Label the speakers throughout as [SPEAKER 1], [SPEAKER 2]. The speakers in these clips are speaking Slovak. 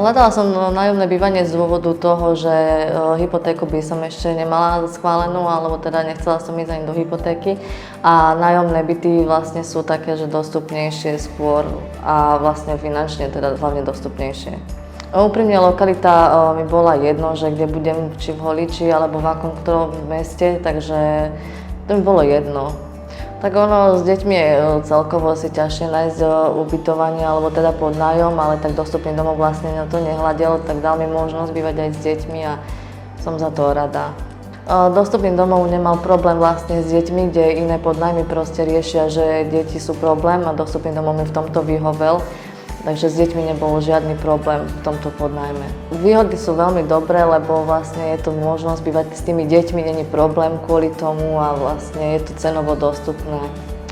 [SPEAKER 1] Hľadala som nájomné bývanie z dôvodu toho, že hypotéku by som ešte nemala schválenú, alebo teda nechcela som ísť ani do hypotéky. A nájomné byty vlastne sú také, že dostupnejšie skôr a vlastne finančne teda hlavne dostupnejšie. Úprimne lokalita mi bola jedno, že kde budem, či v Holiči alebo v akom ktorom meste, takže to mi bolo jedno. Tak ono s deťmi je celkovo si ťažšie nájsť ubytovanie alebo teda pod nájom, ale tak dostupný domov vlastne na to nehľadel, tak dal mi možnosť bývať aj s deťmi a som za to rada. Dostupný domov nemal problém vlastne s deťmi, kde iné podnájmy proste riešia, že deti sú problém a dostupný domov mi v tomto vyhovel. Takže s deťmi nebol žiadny problém v tomto podnájme. Výhody sú veľmi dobré, lebo vlastne je to možnosť bývať s tými deťmi, není problém kvôli tomu a vlastne je to cenovo dostupné.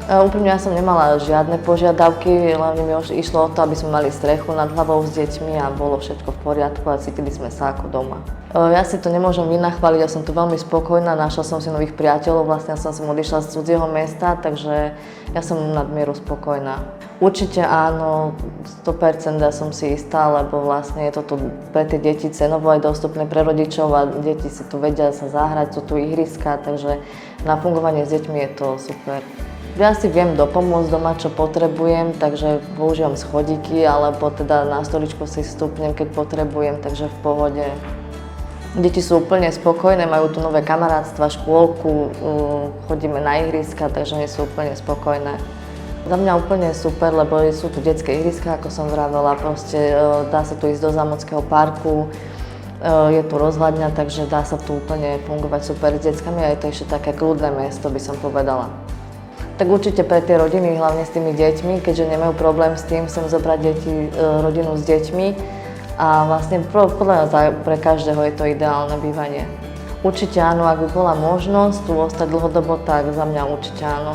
[SPEAKER 1] Úprimne ja som nemala žiadne požiadavky, hlavne mi išlo o to, aby sme mali strechu nad hlavou s deťmi a bolo všetko v poriadku a cítili sme sa ako doma. Ja si to nemôžem vynachváliť, ja som tu veľmi spokojná, našla som si nových priateľov, vlastne som odišla z cudzieho mesta, takže ja som nadmieru spokojná. Určite áno, 100% ja som si istá, lebo vlastne je toto pre tie deti cenovo aj dostupné pre rodičov a deti si tu vedia sa zahrať, sú tu ihriska, takže na fungovanie s deťmi je to super. Ja si viem dopomôcť doma, čo potrebujem, takže používam schodíky, alebo teda na stoličku si stupnem, keď potrebujem, takže v pohode. Deti sú úplne spokojné, majú tu nové kamarátstva, škôlku, chodíme na ihriska, takže oni sú úplne spokojné. Za mňa úplne super, lebo sú tu detské ihriska, ako som vravela, proste dá sa tu ísť do Zámodského parku, je tu rozhľadňa, takže dá sa tu úplne fungovať super s deckami a je to ešte také kľudné mesto, by som povedala. Tak určite pre tie rodiny, hlavne s tými deťmi, keďže nemajú problém s tým, chcem zobrať rodinu s deťmi a vlastne podľa mňa pre každého je to ideálne bývanie. Určite áno, ak by bola možnosť tu ostať dlhodobo, tak za mňa určite áno.